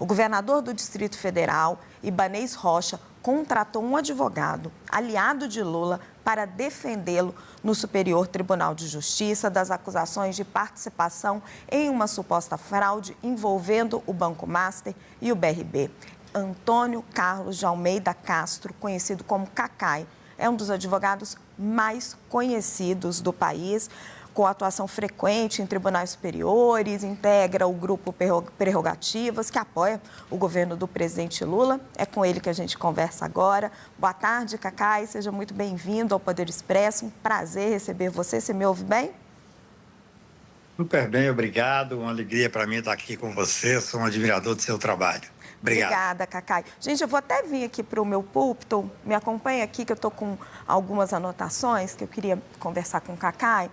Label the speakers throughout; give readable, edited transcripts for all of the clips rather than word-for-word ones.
Speaker 1: O governador do Distrito Federal, Ibanez Rocha, contratou um advogado, aliado de Lula, para defendê-lo no Superior Tribunal de Justiça das acusações de participação em uma suposta fraude envolvendo o Banco Master e o BRB. Antônio Carlos de Almeida Castro, conhecido como Cacai, é um dos advogados mais conhecidos do país, com atuação frequente em tribunais superiores, integra o grupo Prerrogativas, que apoia o governo do presidente Lula. É com ele que a gente conversa agora. Boa tarde, Cacai, seja muito bem-vindo ao Poder Expresso. Um prazer receber você. Você me ouve bem?
Speaker 2: Super bem, obrigado. Uma alegria para mim estar aqui com você. Sou um admirador do seu trabalho. Obrigado.
Speaker 1: Obrigada, Cacai. Gente, eu vou até vir aqui para o meu púlpito. Me acompanha aqui, que eu estou com algumas anotações que eu queria conversar com o Cacai.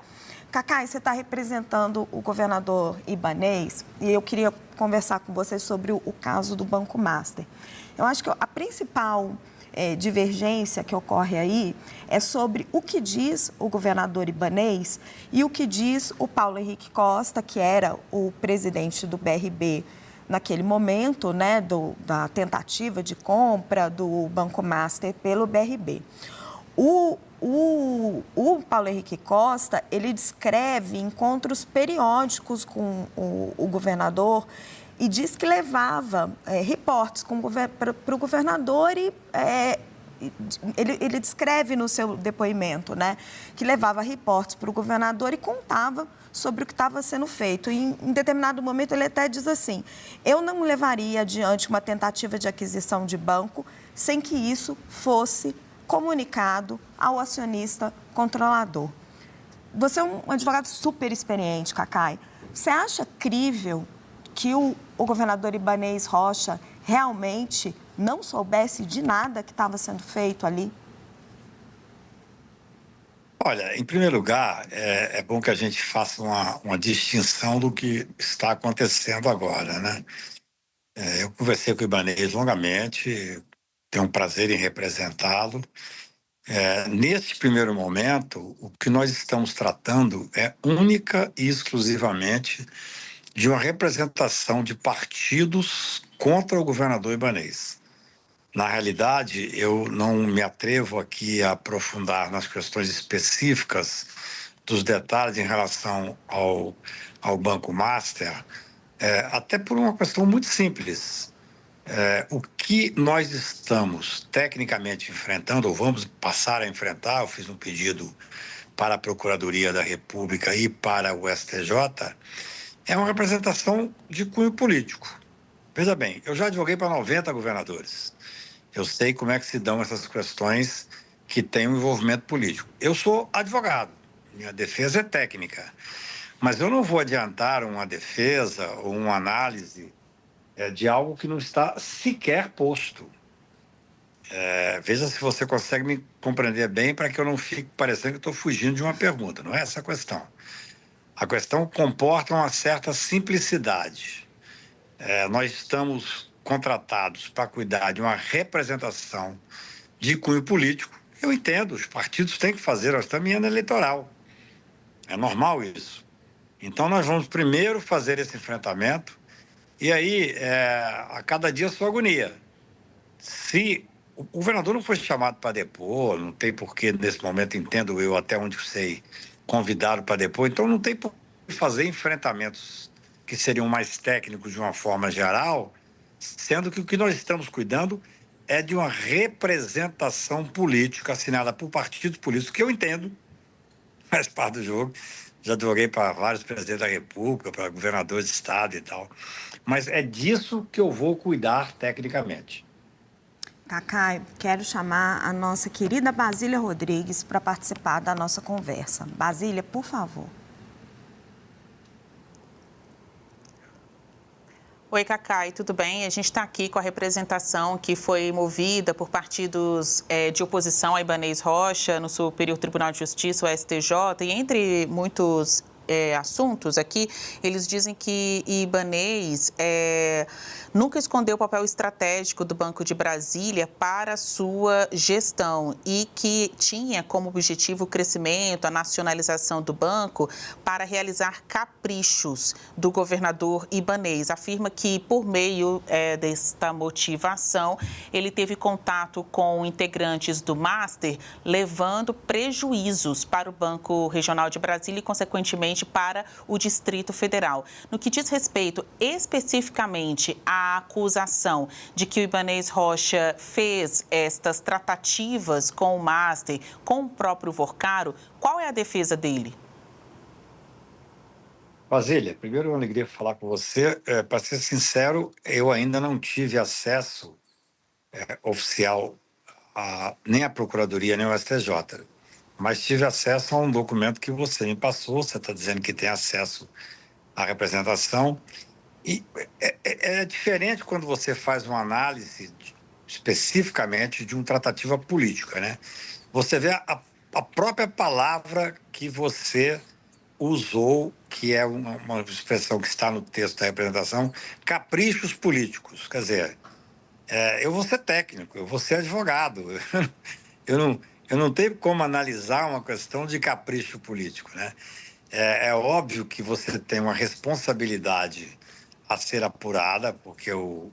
Speaker 1: Cacai, você está representando o governador Ibanez e eu queria conversar com você sobre o caso do Banco Master. Eu acho que a principal divergência que ocorre aí é sobre o que diz o governador Ibanez e o que diz o Paulo Henrique Costa, que era o presidente do BRB naquele momento, né, da tentativa de compra do Banco Master pelo BRB. O Paulo Henrique Costa, ele descreve encontros periódicos com o governador e diz que levava reportes para o governador e ele descreve no seu depoimento, né, que levava reportes para o governador e contava sobre o que estava sendo feito. E, em determinado momento, ele até diz assim: eu não levaria adiante uma tentativa de aquisição de banco sem que isso fosse comunicado ao acionista controlador. Você é um advogado super experiente, Cacai. Você acha crível que o governador Ibanez Rocha realmente não soubesse de nada que estava sendo feito ali?
Speaker 2: Olha, em primeiro lugar, é bom que a gente faça uma distinção do que está acontecendo agora, né? Eu conversei com o Ibanez longamente, tenho um prazer em representá-lo. Neste primeiro momento, o que nós estamos tratando é única e exclusivamente de uma representação de partidos contra o governador Ibanez. Na realidade, eu não me atrevo aqui a aprofundar nas questões específicas dos detalhes em relação ao Banco Master, até por uma questão muito simples. O que nós estamos tecnicamente enfrentando, ou vamos passar a enfrentar, eu fiz um pedido para a Procuradoria da República e para o STJ, é uma representação de cunho político. Veja bem, eu já advoguei para 90 governadores. Eu sei como é que se dão essas questões que têm um envolvimento político. Eu sou advogado, minha defesa é técnica, mas eu não vou adiantar uma defesa ou uma análise de algo que não está sequer posto. Veja se você consegue me compreender bem para que eu não fique parecendo que estou fugindo de uma pergunta. Não é essa a questão. A questão comporta uma certa simplicidade. Nós estamos contratados para cuidar de uma representação de cunho político. Eu entendo, os partidos têm que fazer, nós estamos em ano eleitoral. É normal isso. Então, nós vamos primeiro fazer esse enfrentamento e aí, a cada dia, a sua agonia. Se o governador não foi chamado para depor, não tem porquê, nesse momento, entendo eu, até onde sei, convidado para depor, então não tem por que fazer enfrentamentos que seriam mais técnicos de uma forma geral, sendo que o que nós estamos cuidando é de uma representação política assinada por partidos políticos, que eu entendo, faz parte do jogo. Já advoguei para vários presidentes da República, para governadores de estado e tal. Mas é disso que eu vou cuidar tecnicamente.
Speaker 1: Cacai, quero chamar a nossa querida Basília Rodrigues para participar da nossa conversa. Basília, por favor.
Speaker 3: Oi, Cacai, tudo bem? A gente está aqui com a representação que foi movida por partidos de oposição a Ibanez Rocha no Superior Tribunal de Justiça, o STJ, e entre muitos assuntos aqui, eles dizem que Ibanez nunca escondeu o papel estratégico do Banco de Brasília para a sua gestão e que tinha como objetivo o crescimento, a nacionalização do banco para realizar caprichos do governador Ibanez. Afirma que, por meio desta motivação, ele teve contato com integrantes do Master, levando prejuízos para o Banco Regional de Brasília e, consequentemente, para o Distrito Federal. No que diz respeito especificamente à acusação de que o Ibanez Rocha fez estas tratativas com o Master, com o próprio Vorcaro, qual é a defesa dele?
Speaker 2: Basília, primeiro é uma alegria falar com você. Para ser sincero, eu ainda não tive acesso oficial nem à Procuradoria, nem ao STJ. Mas tive acesso a um documento que você me passou. Você está dizendo que tem acesso à representação. E é diferente quando você faz uma análise especificamente de uma tratativa política, né? Você vê a própria palavra que você usou, que é uma expressão que está no texto da representação, caprichos políticos. Quer dizer, eu vou ser técnico, eu vou ser advogado. Eu não tenho como analisar uma questão de capricho político, né? É óbvio que você tem uma responsabilidade a ser apurada, porque o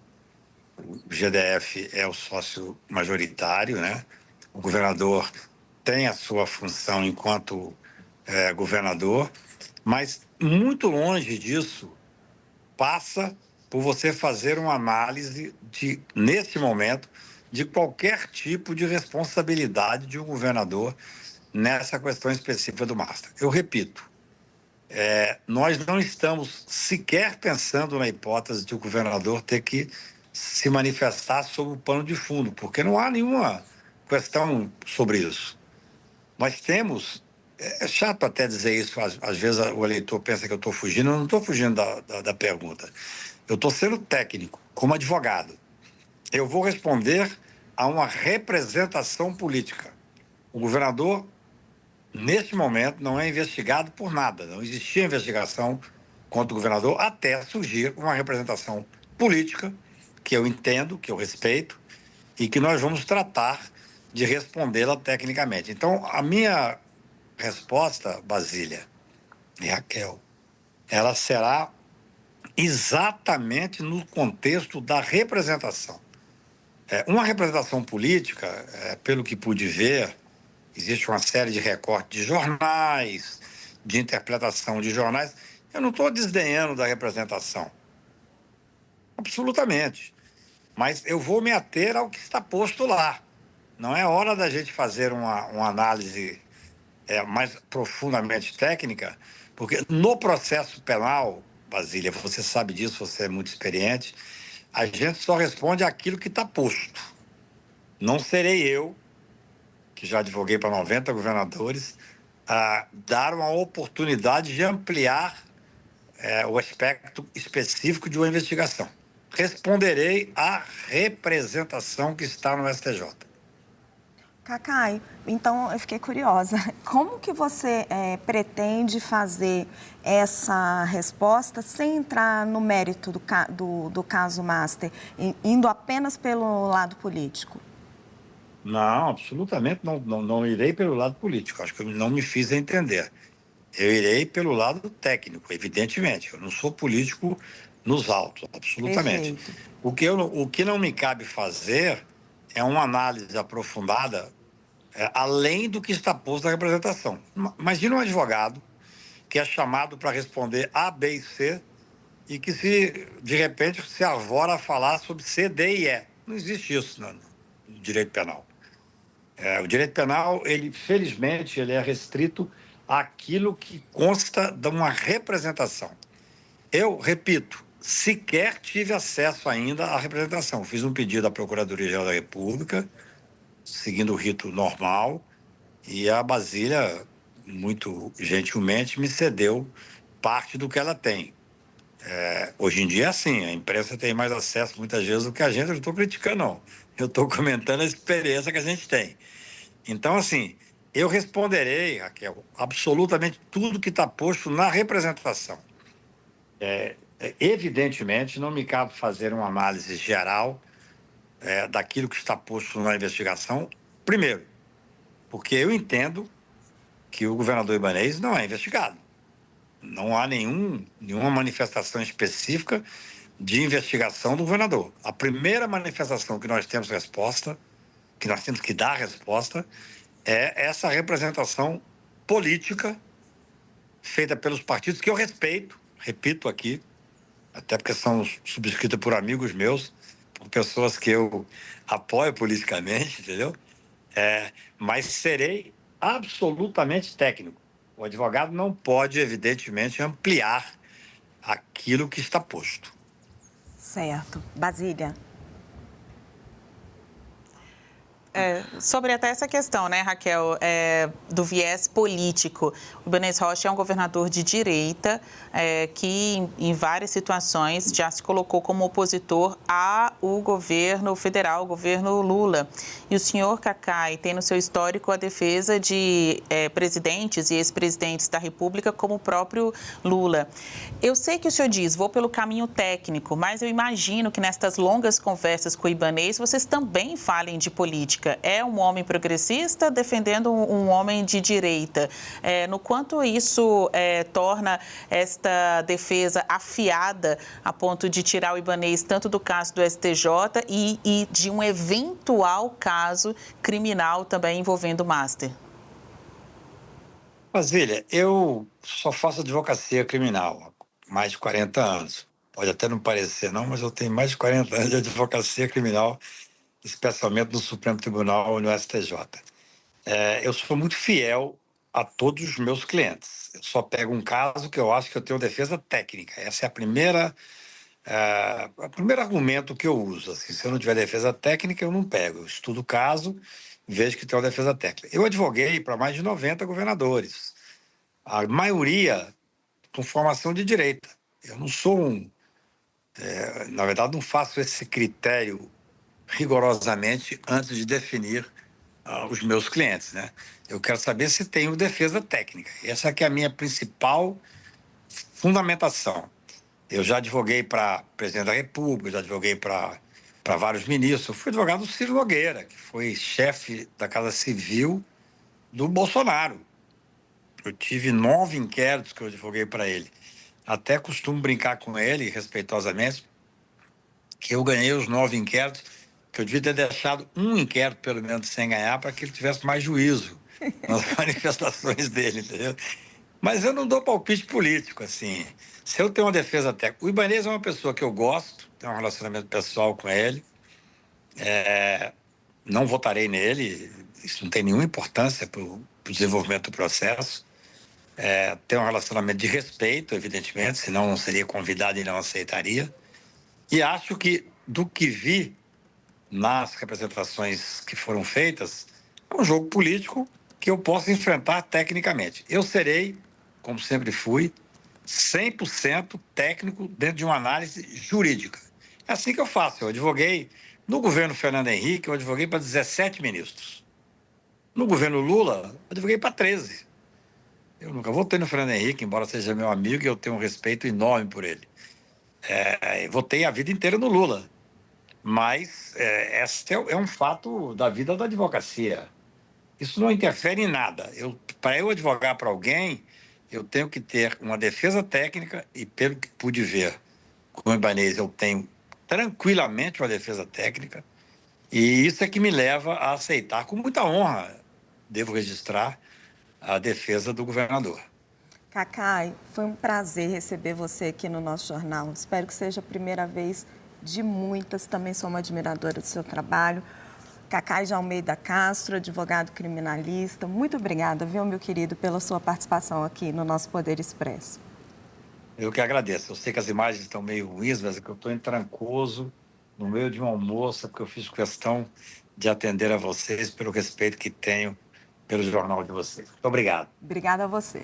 Speaker 2: GDF é o sócio majoritário, né? O governador tem a sua função enquanto governador, mas muito longe disso passa por você fazer uma análise nesse momento, de qualquer tipo de responsabilidade de um governador nessa questão específica do Master. Eu repito, nós não estamos sequer pensando na hipótese de o governador ter que se manifestar sob o pano de fundo, porque não há nenhuma questão sobre isso. Nós temos... É chato até dizer isso, às vezes o eleitor pensa que eu estou fugindo, eu não estou fugindo da pergunta. Eu estou sendo técnico, como advogado. Eu vou responder a uma representação política. O governador, neste momento, não é investigado por nada. Não existia investigação contra o governador até surgir uma representação política, que eu entendo, que eu respeito, e que nós vamos tratar de respondê-la tecnicamente. Então, a minha resposta, Basília e Raquel, ela será exatamente no contexto da representação. Uma representação política, pelo que pude ver, existe uma série de recortes de jornais, de interpretação de jornais. Eu não estou desdenhando da representação, absolutamente. Mas eu vou me ater ao que está posto lá. Não é hora da gente fazer uma análise mais profundamente técnica, porque no processo penal, Basília, você sabe disso, você é muito experiente, a gente só responde aquilo que está posto. Não serei eu, que já advoguei para 90 governadores, a dar uma oportunidade de ampliar o aspecto específico de uma investigação. Responderei à representação que está no STJ.
Speaker 1: Cacai, então eu fiquei curiosa. Como que você pretende fazer essa resposta sem entrar no mérito do caso Master, indo apenas pelo lado político?
Speaker 2: Não, absolutamente não irei pelo lado político. Acho que eu não me fiz entender. Eu irei pelo lado técnico, evidentemente. Eu não sou político nos autos, absolutamente.
Speaker 1: Perfeito.
Speaker 2: O que não me cabe fazer é uma análise aprofundada, além do que está posto na representação. Imagina um advogado que é chamado para responder A, B e C e que, de repente, se arvora a falar sobre C, D e E. Não existe isso no direito penal. O direito penal, felizmente, ele é restrito àquilo que consta de uma representação. Eu, repito, sequer tive acesso ainda à representação. Fiz um pedido à Procuradoria-Geral da República, seguindo o rito normal, e a Basília, muito gentilmente, me cedeu parte do que ela tem. Hoje em dia é assim, a imprensa tem mais acesso muitas vezes do que a gente. Eu não estou criticando, não. Eu estou comentando a experiência que a gente tem. Então, assim, Eu responderei, Raquel, absolutamente tudo que está posto na representação. Evidentemente, não me cabe fazer uma análise geral daquilo que está posto na investigação. Primeiro, porque eu entendo que o governador Ibanez não é investigado. Não há nenhuma manifestação específica de investigação do governador. A primeira manifestação que nós temos resposta, que nós temos que dar resposta, é essa representação política feita pelos partidos que eu respeito, repito aqui, até porque são subscritas por amigos meus, por pessoas que eu apoio politicamente, entendeu? Mas serei absolutamente técnico. O advogado não pode, evidentemente, ampliar aquilo que está posto.
Speaker 1: Certo. Basília.
Speaker 3: Sobre até essa questão, né, Raquel, do viés político. O Ibanez Rocha é um governador de direita que, em várias situações, já se colocou como opositor ao governo federal, o governo Lula. E o senhor Cacai tem no seu histórico a defesa de presidentes e ex-presidentes da República, como o próprio Lula. Eu sei que o senhor diz, vou pelo caminho técnico, mas eu imagino que nestas longas conversas com o Ibanez, vocês também falem de política. É um homem progressista defendendo um homem de direita. No quanto isso torna esta defesa afiada a ponto de tirar o Ibanez tanto do caso do STJ e de um eventual caso criminal também envolvendo o Master?
Speaker 2: Basília, eu só faço advocacia criminal há mais de 40 anos. Pode até não parecer, não, mas eu tenho mais de 40 anos de advocacia criminal, especialmente no Supremo Tribunal e no STJ. Eu sou muito fiel a todos os meus clientes. Eu só pego um caso que eu acho que eu tenho defesa técnica. Essa é o primeiro argumento que eu uso. Assim, se eu não tiver defesa técnica, eu não pego. Eu estudo o caso, vejo que tem uma defesa técnica. Eu advoguei para mais de 90 governadores. A maioria com formação de direita. Eu não sou na verdade, não faço esse critério rigorosamente antes de definir os meus clientes, né? Eu quero saber se tenho defesa técnica. Essa que é a minha principal fundamentação. Eu já advoguei para presidente da República, já advoguei para vários ministros. Eu fui advogado do Ciro Nogueira, que foi chefe da Casa Civil do Bolsonaro. Eu tive 9 inquéritos que eu advoguei para ele. Até costumo brincar com ele, respeitosamente, que eu ganhei os 9 inquéritos, que eu devia ter deixado um inquérito, pelo menos, sem ganhar, para que ele tivesse mais juízo nas manifestações dele, entendeu? Mas eu não dou palpite político, assim. Se eu tenho uma defesa técnica... O Ibanez é uma pessoa que eu gosto, tenho um relacionamento pessoal com ele, não votarei nele, isso não tem nenhuma importância para o desenvolvimento do processo. Tenho um relacionamento de respeito, evidentemente, senão não seria convidado e não aceitaria. E acho que, do que vi nas representações que foram feitas, é um jogo político que eu posso enfrentar tecnicamente. Eu serei, como sempre fui, 100% técnico dentro de uma análise jurídica. É assim que eu faço. Eu advoguei no governo Fernando Henrique, eu advoguei para 17 ministros. No governo Lula, eu advoguei para 13. Eu nunca votei no Fernando Henrique, embora seja meu amigo e eu tenho um respeito enorme por ele. Votei a vida inteira no Lula. Mas esse é um fato da vida da advocacia. Isso não interfere em nada. Para eu advogar para alguém, eu tenho que ter uma defesa técnica e, pelo que pude ver com o Ibanez, eu tenho tranquilamente uma defesa técnica. E isso é que me leva a aceitar, com muita honra, devo registrar, a defesa do governador.
Speaker 1: Cacai, foi um prazer receber você aqui no nosso jornal. Espero que seja a primeira vez de muitas. Também sou uma admiradora do seu trabalho. Cacai de Almeida Castro, advogado criminalista. Muito obrigada, viu, meu querido, pela sua participação aqui no nosso Poder Expresso.
Speaker 2: Eu que agradeço. Eu sei que as imagens estão meio ruins, mas é que eu estou em Trancoso, no meio de um almoço, porque eu fiz questão de atender a vocês pelo respeito que tenho pelo jornal de vocês. Muito obrigado.
Speaker 1: Obrigada a você.